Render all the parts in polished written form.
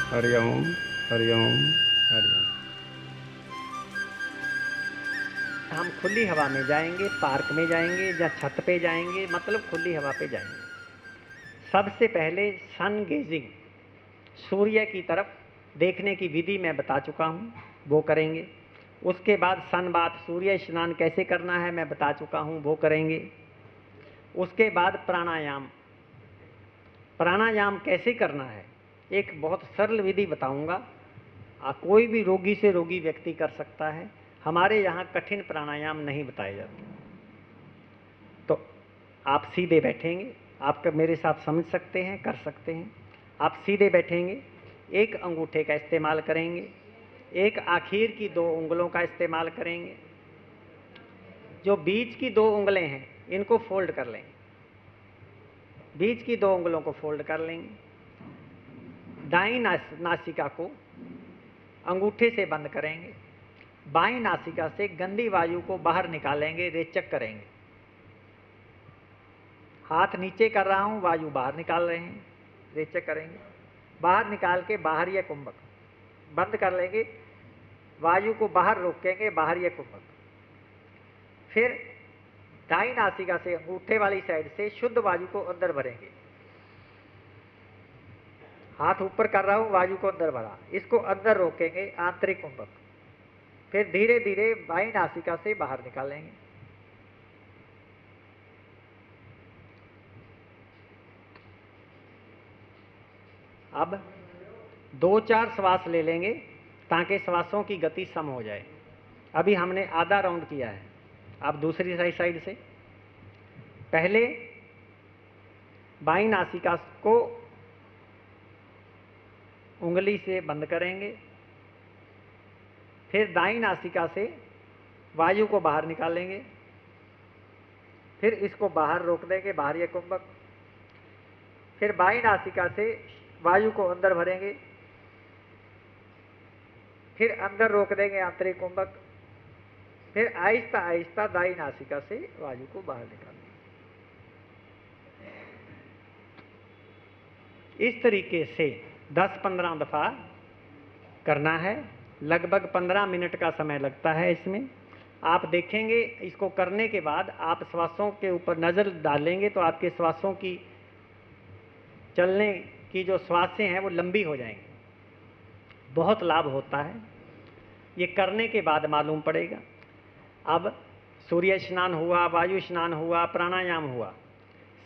हरि ओम, हरि ओम, हरि ओम। हम खुली हवा में जाएंगे, पार्क में जाएंगे या छत पे जाएंगे, मतलब खुली हवा पे जाएंगे। सबसे पहले सन गेजिंग, सूर्य की तरफ देखने की विधि मैं बता चुका हूँ, वो करेंगे। उसके बाद सन बाथ, सूर्य स्नान कैसे करना है मैं बता चुका हूँ, वो करेंगे। उसके बाद प्राणायाम, प्राणायाम कैसे करना है एक बहुत सरल विधि बताऊंगा। कोई भी रोगी से रोगी व्यक्ति कर सकता है। हमारे यहाँ कठिन प्राणायाम नहीं बताए जाते। तो आप सीधे बैठेंगे, आप मेरे साथ समझ सकते हैं, कर सकते हैं। आप सीधे बैठेंगे, एक अंगूठे का इस्तेमाल करेंगे, एक आखिर की 2 उंगलों का इस्तेमाल करेंगे। जो बीच की 2 उंगलें हैं इनको फोल्ड कर लेंगे, बीच की 2 उंगलों को फोल्ड कर लेंगे। दाईं नासिका को अंगूठे से बंद करेंगे, बाईं नासिका से गंदी वायु को बाहर निकालेंगे, रेचक करेंगे। हाथ नीचे कर रहा हूं, वायु बाहर निकाल रहे हैं, रेचक करेंगे। बाहर निकाल के बाहरी कुंभक बंद कर लेंगे, वायु को बाहर रोकेंगे, बाहरी कुंभक। फिर दाईं नासिका से अंगूठे वाली साइड से शुद्ध वायु को अंदर भरेंगे। हाथ ऊपर कर रहा हूं, वायु को अंदर भरा, इसको अंदर रोकेंगे, आंतरिक कुंभक। फिर धीरे धीरे बाईं नासिका से बाहर निकालेंगे। अब 2-4 श्वास ले लेंगे ताकि श्वासों की गति सम हो जाए। अभी हमने आधा राउंड किया है। अब दूसरी साइड से पहले बाईं नासिका को उंगली से बंद करेंगे, फिर दाईं नासिका से वायु को बाहर निकालेंगे, फिर इसको बाहर रोक देंगे, बाहरी कुंभक। फिर बाईं नासिका से वायु को अंदर भरेंगे, फिर अंदर रोक देंगे, आंतरिक कुंभक। फिर आहिस्ता आहिस्ता दाईं नासिका से वायु को बाहर निकालेंगे। इस तरीके से 10-15 दफा करना है। लगभग 15 मिनट का समय लगता है इसमें। आप देखेंगे इसको करने के बाद आप श्वासों के ऊपर नज़र डालेंगे तो आपके श्वासों की चलने की जो श्वासें हैं वो लंबी हो जाएंगी। बहुत लाभ होता है, ये करने के बाद मालूम पड़ेगा। अब सूर्य स्नान हुआ, वायु स्नान हुआ, प्राणायाम हुआ।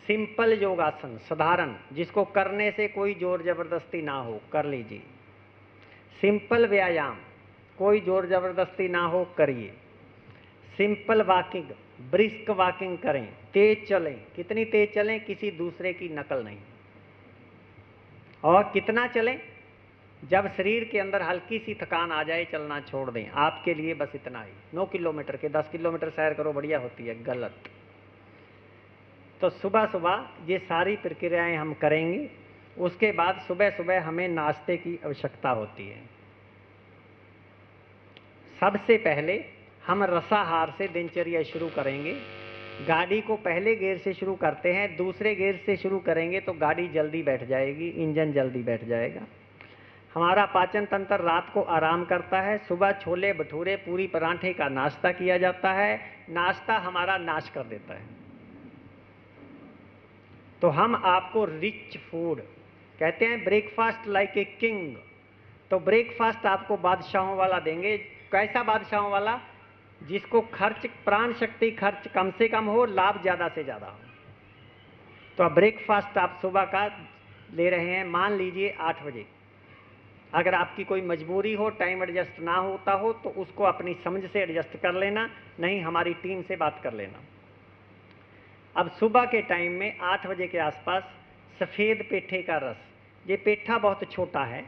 सिंपल योगासन, साधारण, जिसको करने से कोई जोर जबरदस्ती ना हो, कर लीजिए। सिंपल व्यायाम, कोई जोर जबरदस्ती ना हो, करिए। सिंपल वॉकिंग, ब्रिस्क वॉकिंग करें, तेज चलें। कितनी तेज चलें, किसी दूसरे की नकल नहीं। और कितना चलें, जब शरीर के अंदर हल्की सी थकान आ जाए चलना छोड़ दें। आपके लिए बस इतना ही। 9 किलोमीटर के 10 किलोमीटर सैर करो, बढ़िया होती है, गलत। तो सुबह सुबह ये सारी प्रक्रियाएं हम करेंगे। उसके बाद सुबह सुबह हमें नाश्ते की आवश्यकता होती है। सबसे पहले हम रसाहार से दिनचर्या शुरू करेंगे। गाड़ी को पहले गियर से शुरू करते हैं, दूसरे गियर से शुरू करेंगे तो गाड़ी जल्दी बैठ जाएगी, इंजन जल्दी बैठ जाएगा। हमारा पाचन तंत्र रात को आराम करता है। सुबह छोले भटूरे पूरी पराठे का नाश्ता किया जाता है। नाश्ता हमारा नाश कर देता है। तो हम आपको रिच फूड कहते हैं, ब्रेकफास्ट लाइक ए किंग। तो ब्रेकफास्ट आपको बादशाहों वाला देंगे। कैसा बादशाहों वाला, जिसको खर्च, प्राण शक्ति खर्च कम से कम हो, लाभ ज़्यादा से ज़्यादा हो। तो अब ब्रेकफास्ट आप सुबह का ले रहे हैं, मान लीजिए 8 बजे। अगर आपकी कोई मजबूरी हो, टाइम एडजस्ट ना होता हो, तो उसको अपनी समझ से एडजस्ट कर लेना, नहीं हमारी टीम से बात कर लेना। अब सुबह के टाइम में 8 बजे के आसपास सफ़ेद पेठे का रस। ये पेठा बहुत छोटा है।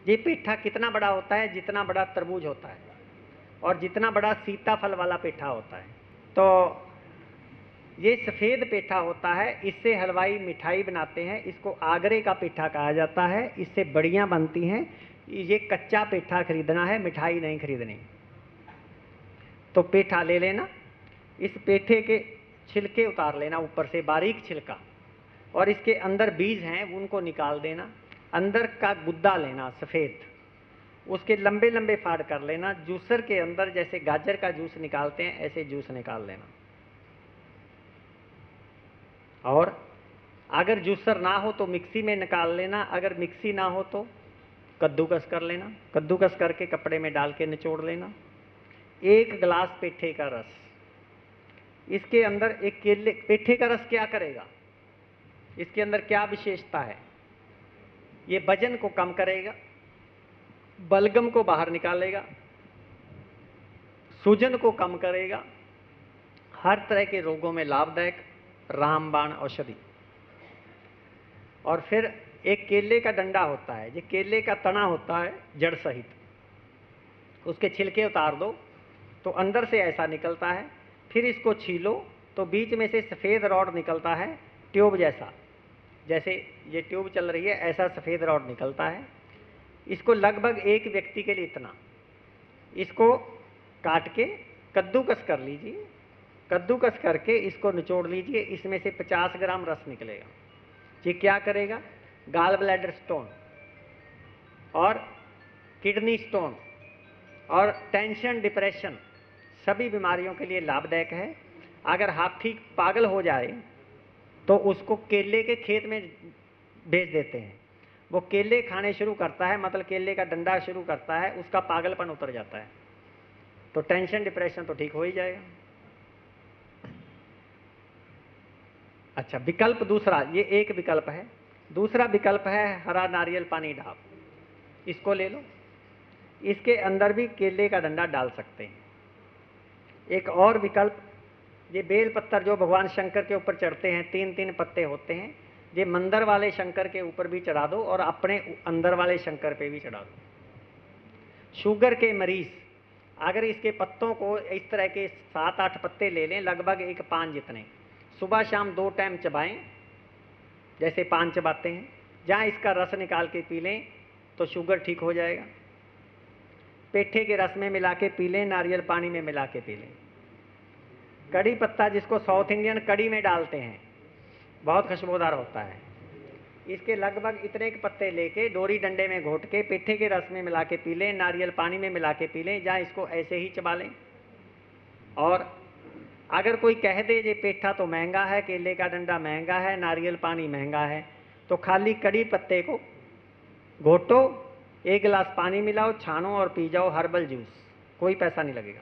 ये पेठा कितना बड़ा होता है, जितना बड़ा तरबूज होता है, और जितना बड़ा सीताफल वाला पेठा होता है। तो ये सफ़ेद पेठा होता है। इससे हलवाई मिठाई बनाते हैं। इसको आगरे का पेठा कहा जाता है। इससे बड़ियाँ बनती हैं। ये कच्चा पेठा खरीदना है, मिठाई नहीं खरीदनी। तो पेठा ले लेना, इस पेठे के छिलके उतार लेना, ऊपर से बारीक छिलका, और इसके अंदर बीज हैं उनको निकाल देना। अंदर का गुद्दा लेना सफ़ेद, उसके लंबे लंबे फाड़ कर लेना, जूसर के अंदर जैसे गाजर का जूस निकालते हैं ऐसे जूस निकाल लेना। और अगर जूसर ना हो तो मिक्सी में निकाल लेना, अगर मिक्सी ना हो तो कद्दूकस कर लेना। कद्दूकस करके कपड़े में डाल के निचोड़ लेना। 1 गिलास पेठे का रस, इसके अंदर एक केले, पेठे का रस क्या करेगा, इसके अंदर क्या विशेषता है, ये वजन को कम करेगा, बलगम को बाहर निकालेगा, सूजन को कम करेगा, हर तरह के रोगों में लाभदायक रामबाण औषधि। और फिर एक केले का डंडा होता है, ये केले का तना होता है जड़ सहित, उसके छिलके उतार दो तो अंदर से ऐसा निकलता है। फिर इसको छीलो तो बीच में से सफ़ेद रॉड निकलता है, ट्यूब जैसा, जैसे ये ट्यूब चल रही है ऐसा सफ़ेद रॉड निकलता है। इसको लगभग एक व्यक्ति के लिए इतना, इसको काट के कद्दूकस कर लीजिए। कद्दूकस करके इसको निचोड़ लीजिए, इसमें से 50 ग्राम रस निकलेगा। ये क्या करेगा, गाल ब्लैडर स्टोन और किडनी स्टोन और टेंशन, डिप्रेशन, सभी बीमारियों के लिए लाभदायक है। अगर हाथी पागल हो जाए तो उसको केले के खेत में भेज देते हैं, वो केले खाने शुरू करता है, मतलब केले का डंडा शुरू करता है, उसका पागलपन उतर जाता है, तो टेंशन डिप्रेशन तो ठीक हो ही जाएगा। अच्छा, विकल्प दूसरा, ये एक विकल्प है। दूसरा विकल्प है हरा नारियल पानी ढाब, इसको ले लो, इसके अंदर भी केले का डंडा डाल सकते हैं। एक और विकल्प, ये बेल पत्तर जो भगवान शंकर के ऊपर चढ़ते हैं, 3-3 पत्ते होते हैं, ये मंदिर वाले शंकर के ऊपर भी चढ़ा दो और अपने अंदर वाले शंकर पे भी चढ़ा दो। शुगर के मरीज अगर इसके पत्तों को इस तरह के 7-8 पत्ते ले लें, लगभग एक पान जितने, सुबह शाम 2 टाइम चबाएं, जैसे पान चबाते हैं, जहाँ इसका रस निकाल के पी लें तो शुगर ठीक हो जाएगा। पेठे के रस में मिला के पी लें, नारियल पानी में मिला के पी लें। कड़ी पत्ता, जिसको साउथ इंडियन कड़ी में डालते हैं, बहुत खुशबूदार होता है, इसके लगभग इतने के पत्ते लेके डोरी डंडे में घोट के पेठे के रस में मिला के पी लें, नारियल पानी में मिला के पी लें, जहाँ इसको ऐसे ही चबा लें। और अगर कोई कह दे ये पेठा तो महंगा है, केले का डंडा महंगा है, नारियल पानी महंगा है, तो खाली कड़ी पत्ते को घोटो, 1 गिलास पानी मिलाओ, छानो और पी जाओ हर्बल जूस, कोई पैसा नहीं लगेगा।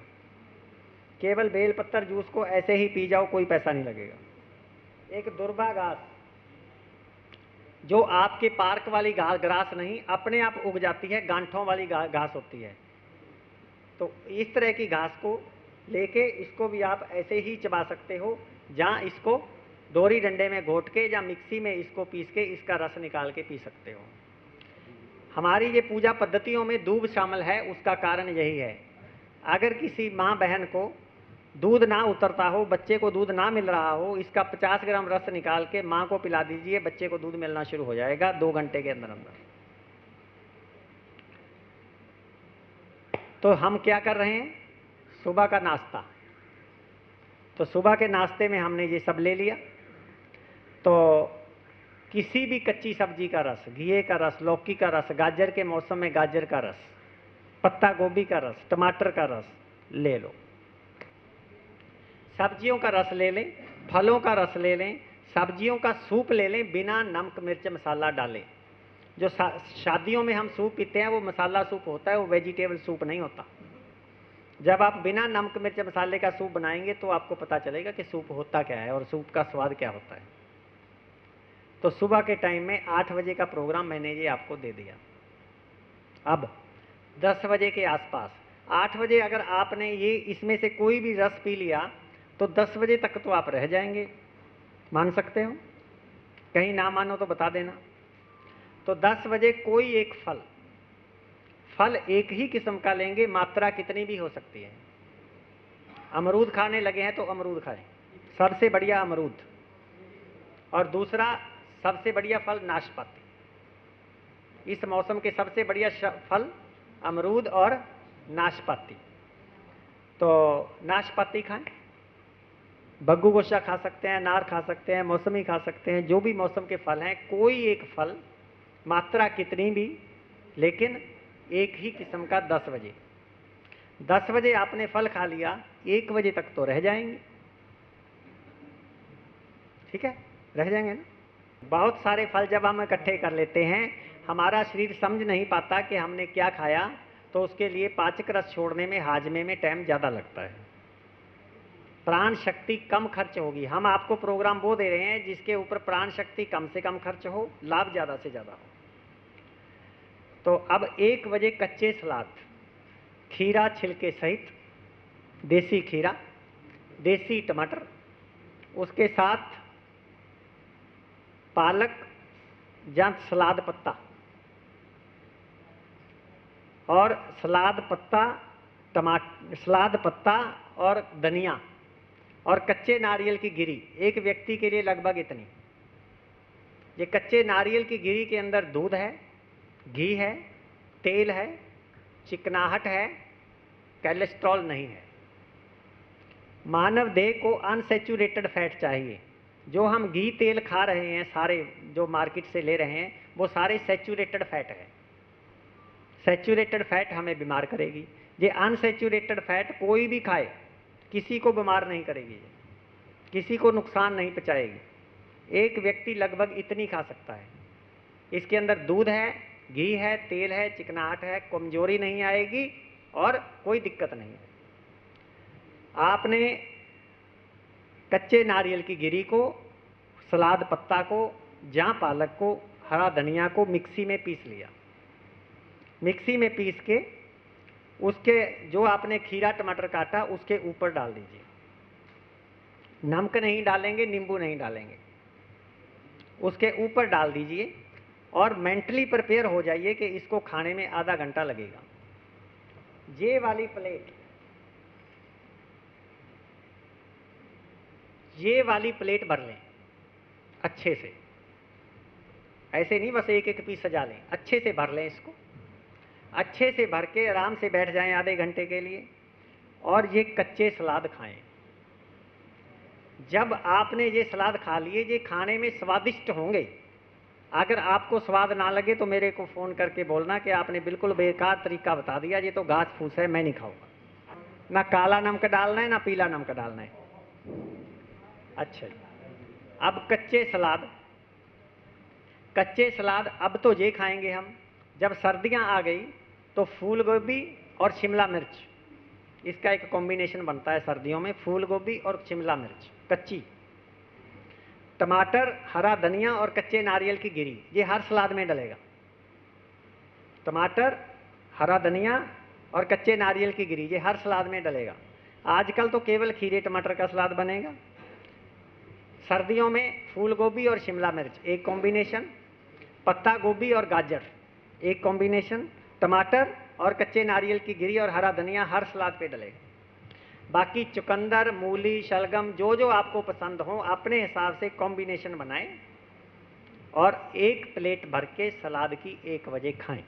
केवल बेल पत्तर जूस को ऐसे ही पी जाओ, कोई पैसा नहीं लगेगा। एक दुर्बा घास, जो आपके पार्क वाली घास नहीं, अपने आप उग जाती है, गांठों वाली घास होती है, तो इस तरह की घास को लेके इसको भी आप ऐसे ही चबा सकते हो, जहाँ इसको डोरी डंडे में घोट के या मिक्सी में इसको पीस के इसका रस निकाल के पी सकते हो। हमारी ये पूजा पद्धतियों में दूध शामिल है, उसका कारण यही है। अगर किसी माँ बहन को दूध ना उतरता हो, बच्चे को दूध ना मिल रहा हो, इसका 50 ग्राम रस निकाल के माँ को पिला दीजिए, बच्चे को दूध मिलना शुरू हो जाएगा 2 घंटे के अंदर अंदर। तो हम क्या कर रहे हैं, सुबह का नाश्ता, तो सुबह के नाश्ते में हमने ये सब ले लिया। तो किसी भी कच्ची सब्जी का रस, घिए का रस, लौकी का रस, गाजर के मौसम में गाजर का रस, पत्ता गोभी का रस, टमाटर का रस ले लो, सब्जियों का रस ले लें, फलों का रस ले लें, सब्जियों का सूप ले लें बिना नमक मिर्च मसाला डालें। जो शादियों में हम सूप पीते हैं वो मसाला सूप होता है, वो वेजिटेबल सूप नहीं होता। जब आप बिना नमक मिर्च मसाले का सूप बनाएंगे तो आपको पता चलेगा कि सूप होता क्या है और सूप का स्वाद क्या होता है। तो सुबह के टाइम में 8 बजे का प्रोग्राम मैंने ये आपको दे दिया। अब 10 बजे के आसपास, 8 बजे अगर आपने ये इसमें से कोई भी रस पी लिया तो 10 बजे तक तो आप रह जाएंगे, मान सकते हो, कहीं ना मानो तो बता देना। तो 10 बजे कोई एक फल एक ही किस्म का लेंगे, मात्रा कितनी भी हो सकती है। अमरूद खाने लगे हैं तो अमरूद खाएं, सबसे बढ़िया अमरूद। और दूसरा सबसे बढ़िया फल नाशपाती, इस मौसम के सबसे बढ़िया फल अमरूद और नाशपाती। तो नाशपाती खाएं, बग्गू गोशा खा सकते हैं, अनार खा सकते हैं, मौसमी खा सकते हैं, जो भी मौसम के फल हैं, कोई एक फल मात्रा कितनी भी, लेकिन एक ही किस्म का 10 बजे। 10 बजे आपने फल खा लिया, 1 बजे तक तो रह जाएंगे, ठीक है, रह जाएंगे ना। बहुत सारे फल जब हम इकट्ठे कर लेते हैं, हमारा शरीर समझ नहीं पाता कि हमने क्या खाया, तो उसके लिए पाचक रस छोड़ने में, हाजमे में टाइम ज़्यादा लगता है, प्राण शक्ति कम खर्च होगी। हम आपको प्रोग्राम वो दे रहे हैं जिसके ऊपर प्राण शक्ति कम से कम खर्च हो, लाभ ज़्यादा से ज़्यादा हो। तो अब 1 बजे कच्चे सलाद, खीरा छिलके सहित, देसी खीरा, देसी टमाटर, उसके साथ पालक या सलाद पत्ता, और सलाद पत्ता और धनिया, और कच्चे नारियल की गिरी, एक व्यक्ति के लिए लगभग इतनी। ये कच्चे नारियल की गिरी के अंदर दूध है, घी है, तेल है, चिकनाहट है, कोलेस्ट्रॉल नहीं है। मानव देह को अनसैचुरेटेड फैट चाहिए। जो हम घी तेल खा रहे हैं, सारे जो मार्केट से ले रहे हैं, वो सारे सैचुरेटेड फैट है। सैचुरेटेड फैट हमें बीमार करेगी। ये अनसैचुरेटेड फैट कोई भी खाए, किसी को बीमार नहीं करेगी, किसी को नुकसान नहीं पहुंचाएगी। एक व्यक्ति लगभग इतनी खा सकता है। इसके अंदर दूध है, घी है, तेल है, चिकनाहट है, कमजोरी नहीं आएगी और कोई दिक्कत नहीं है। आपने कच्चे नारियल की गिरी को, सलाद पत्ता को, जहाँ पालक को, हरा धनिया को मिक्सी में पीस लिया। मिक्सी में पीस के उसके जो आपने खीरा टमाटर काटा उसके ऊपर डाल दीजिए। नमक नहीं डालेंगे, नींबू नहीं डालेंगे, उसके ऊपर डाल दीजिए और मेंटली प्रिपेयर हो जाइए कि इसको खाने में आधा घंटा लगेगा। ये वाली प्लेट भर लें अच्छे से, ऐसे नहीं बस एक एक पीस सजा लें, अच्छे से भर लें इसको। अच्छे से भर के आराम से बैठ जाएं आधे घंटे के लिए और ये कच्चे सलाद खाएं। जब आपने ये सलाद खा लिए, ये खाने में स्वादिष्ट होंगे। अगर आपको स्वाद ना लगे तो मेरे को फ़ोन करके बोलना कि आपने बिल्कुल बेकार तरीका बता दिया, ये तो घास फूस है, मैं नहीं खाऊंगा। ना काला नमक डालना है ना पीला नमक डालना है। अच्छा जी, अब कच्चे सलाद अब तो ये खाएंगे हम। जब सर्दियां आ गई तो फूल गोभी और शिमला मिर्च, इसका एक कॉम्बिनेशन बनता है सर्दियों में, फूल गोभी और शिमला मिर्च कच्ची, टमाटर, हरा धनिया और कच्चे नारियल की गिरी, ये हर सलाद में डलेगा। टमाटर, हरा धनिया और कच्चे नारियल की गिरी, ये हर सलाद में डलेगा। आजकल तो केवल खीरे टमाटर का सलाद बनेगा। सर्दियों में फूल गोभी और शिमला मिर्च एक कॉम्बिनेशन, पत्ता गोभी और गाजर एक कॉम्बिनेशन, टमाटर और कच्चे नारियल की गिरी और हरा धनिया हर सलाद पे डलेगा। बाकी चुकंदर, मूली, शलगम, जो जो आपको पसंद हो अपने हिसाब से कॉम्बिनेशन बनाएं और एक प्लेट भर के सलाद की 1 बजे खाएं।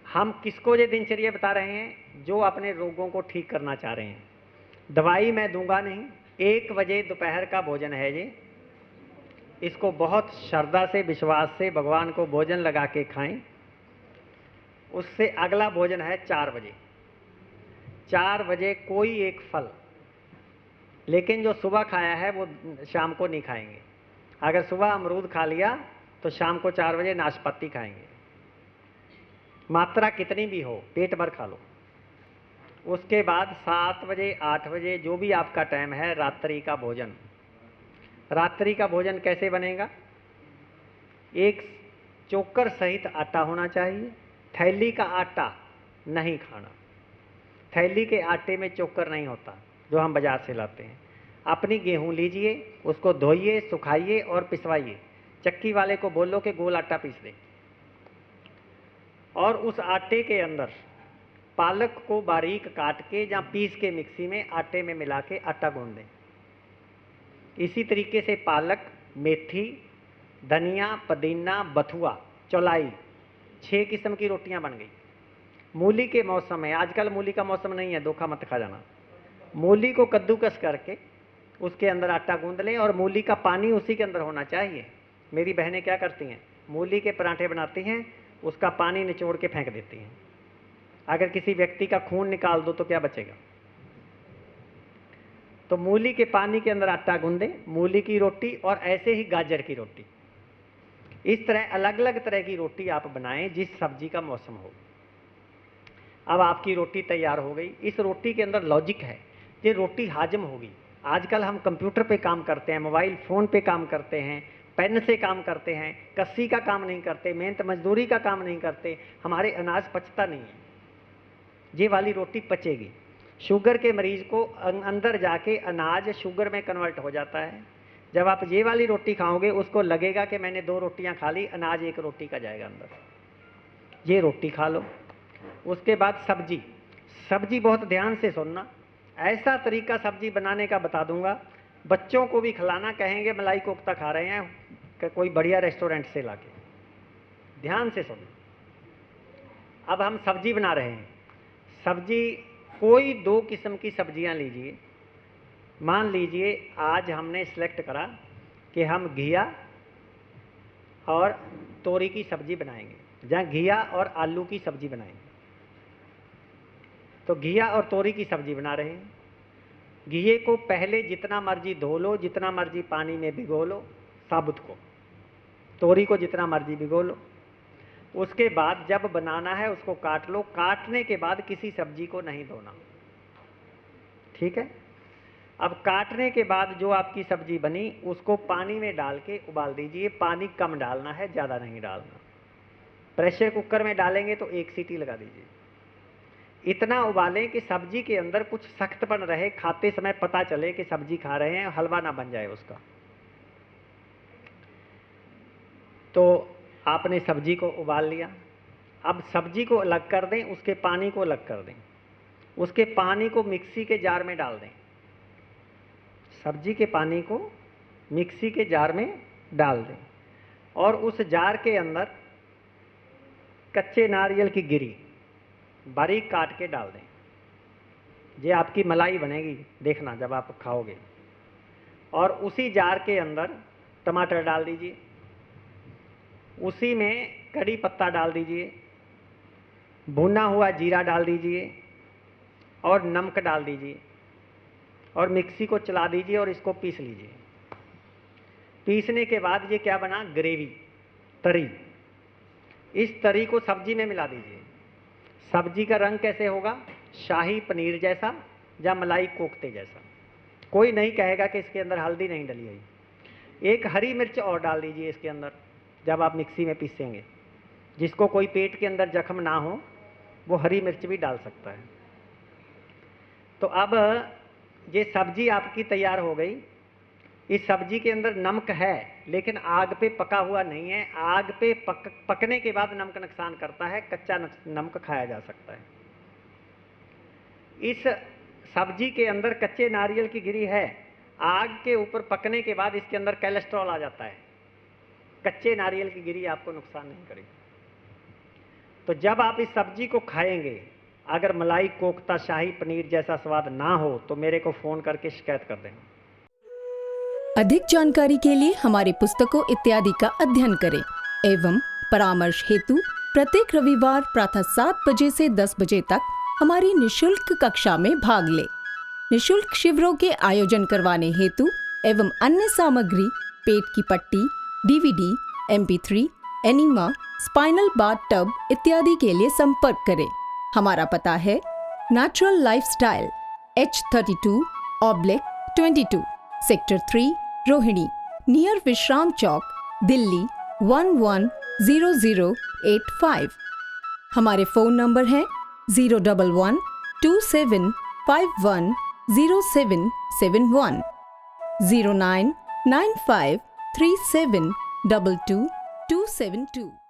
हम किसको ये दिनचर्या बता रहे हैं? जो अपने रोगों को ठीक करना चाह रहे हैं। दवाई मैं दूंगा नहीं। 1 बजे दोपहर का भोजन है ये, इसको बहुत श्रद्धा से, विश्वास से भगवान को भोजन लगा के खाएं। उससे अगला भोजन है 4 बजे। 4 बजे कोई एक फल, लेकिन जो सुबह खाया है वो शाम को नहीं खाएंगे। अगर सुबह अमरूद खा लिया तो शाम को 4 बजे नाशपाती खाएंगे। मात्रा कितनी भी हो, पेट भर खा लो। उसके बाद 7 बजे, 8 बजे, जो भी आपका टाइम है, रात्रि का भोजन। रात्रि का भोजन कैसे बनेगा? एक चोकर सहित आटा होना चाहिए। थैली का आटा नहीं खाना। थैली के आटे में चोकर नहीं होता जो हम बाजार से लाते हैं। अपनी गेहूं लीजिए, उसको धोइए, सुखाइए और पिसवाइए। चक्की वाले को बोलो कि गोल आटा पीस दे और उस आटे के अंदर पालक को बारीक काट के या पीस के मिक्सी में आटे में मिला के आटा गूंद दें। इसी तरीके से पालक, मेथी, धनिया, पुदीना, बथुआ, चौलाई, 6 किस्म की रोटियां बन गई। मूली के मौसम में, आजकल मूली का मौसम नहीं है, धोखा मत खा जाना। मूली को कद्दूकस करके उसके अंदर आटा गूंद लें और मूली का पानी उसी के अंदर होना चाहिए। मेरी बहनें क्या करती हैं, मूली के पराठे बनाती हैं, उसका पानी निचोड़ के फेंक देती हैं। अगर किसी व्यक्ति का खून निकाल दो तो क्या बचेगा? तो मूली के पानी के अंदर आटा गूंदें, मूली की रोटी और ऐसे ही गाजर की रोटी, इस तरह अलग अलग तरह की रोटी आप बनाएं जिस सब्जी का मौसम हो। अब आपकी रोटी तैयार हो गई। इस रोटी के अंदर लॉजिक है, ये रोटी हाजम होगी। आजकल हम कंप्यूटर पे काम करते हैं, मोबाइल फ़ोन पे काम करते हैं, पेन से काम करते हैं, कस्सी का काम नहीं करते, मेहनत मजदूरी का काम नहीं करते, हमारे अनाज पचता नहीं है। ये वाली रोटी पचेगी। शुगर के मरीज को अंदर जाके अनाज शुगर में कन्वर्ट हो जाता है। जब आप ये वाली रोटी खाओगे उसको लगेगा कि मैंने 2 रोटियां खा ली, अनाज 1 रोटी का जाएगा अंदर। ये रोटी खा लो। उसके बाद सब्जी, सब्जी बहुत ध्यान से सुनना, ऐसा तरीका सब्जी बनाने का बता दूंगा, बच्चों को भी खिलाना, कहेंगे मलाई कोफ्ता खा रहे हैं कोई बढ़िया रेस्टोरेंट से लाके। ध्यान से सुनना। अब हम सब्जी बना रहे हैं। सब्जी कोई 2 किस्म की सब्जियां लीजिए। मान लीजिए आज हमने सिलेक्ट करा कि हम घिया और तोरी की सब्जी बनाएंगे, जहाँ घिया और आलू की सब्जी बनाएंगे। तो घिया और तोरी की सब्जी बना रहे हैं। घिये को पहले जितना मर्जी धो लो, जितना मर्जी पानी में भिगो लो साबुत को, तोरी को जितना मर्जी भिगो लो। उसके बाद जब बनाना है उसको काट लो। काटने के बाद किसी सब्जी को नहीं धोना, ठीक है। अब काटने के बाद जो आपकी सब्जी बनी उसको पानी में डाल के उबाल दीजिए। पानी कम डालना है, ज़्यादा नहीं डालना। प्रेशर कुकर में डालेंगे तो 1 सीटी लगा दीजिए। इतना उबालें कि सब्जी के अंदर कुछ सख्तपन रहे, खाते समय पता चले कि सब्जी खा रहे हैं, हलवा ना बन जाए उसका। तो आपने सब्जी को उबाल लिया। अब सब्जी को अलग कर दें, उसके पानी को अलग कर दें। उसके पानी को मिक्सी के जार में डाल दें। सब्जी के पानी को मिक्सी के जार में डाल दें और उस जार के अंदर कच्चे नारियल की गिरी बारीक काट के डाल दें। ये आपकी मलाई बनेगी, देखना जब आप खाओगे। और उसी जार के अंदर टमाटर डाल दीजिए, उसी में कड़ी पत्ता डाल दीजिए, भुना हुआ जीरा डाल दीजिए और नमक डाल दीजिए और मिक्सी को चला दीजिए और इसको पीस लीजिए। पीसने के बाद ये क्या बना? ग्रेवी, तरी। इस तरी को सब्जी में मिला दीजिए। सब्जी का रंग कैसे होगा? शाही पनीर जैसा या मलाई कोफ्ते जैसा। कोई नहीं कहेगा कि इसके अंदर हल्दी नहीं डली है। एक हरी मिर्च और डाल दीजिए इसके अंदर जब आप मिक्सी में पीसेंगे। जिसको कोई पेट के अंदर जख्म ना हो वो हरी मिर्च भी डाल सकता है। तो अब ये सब्जी आपकी तैयार हो गई। इस सब्जी के अंदर नमक है लेकिन आग पे पका हुआ नहीं है। आग पे पकने के बाद नमक नुकसान करता है, कच्चा नमक खाया जा सकता है। इस सब्जी के अंदर कच्चे नारियल की गिरी है। आग के ऊपर पकने के बाद इसके अंदर कोलेस्ट्रॉल आ जाता है। कच्चे नारियल की गिरी आपको नुकसान नहीं करेगी। तो जब आप इस सब्जी को खाएंगे, अगर मलाई कोफ्ता शाही पनीर जैसा स्वाद ना हो तो मेरे को फ़ोन करके शिकायत कर देना। अधिक जानकारी के लिए हमारी पुस्तकों इत्यादि का अध्ययन करें एवं परामर्श हेतु प्रत्येक रविवार प्रातः 7 बजे से 10 बजे तक हमारी निशुल्क कक्षा में भाग लें। निशुल्क शिविरों के आयोजन करवाने हेतु एवं अन्य सामग्री, पेट की पट्टी, DVD, MP3, enema, spinal bath tub इत्यादि के लिए संपर्क करें। हमारा पता है natural lifestyle, H32/22, sector 3, Rohini, near विश्राम चौक, दिल्ली 110085। हमारे फ़ोन नंबर हैं 01127510771, 099537222272।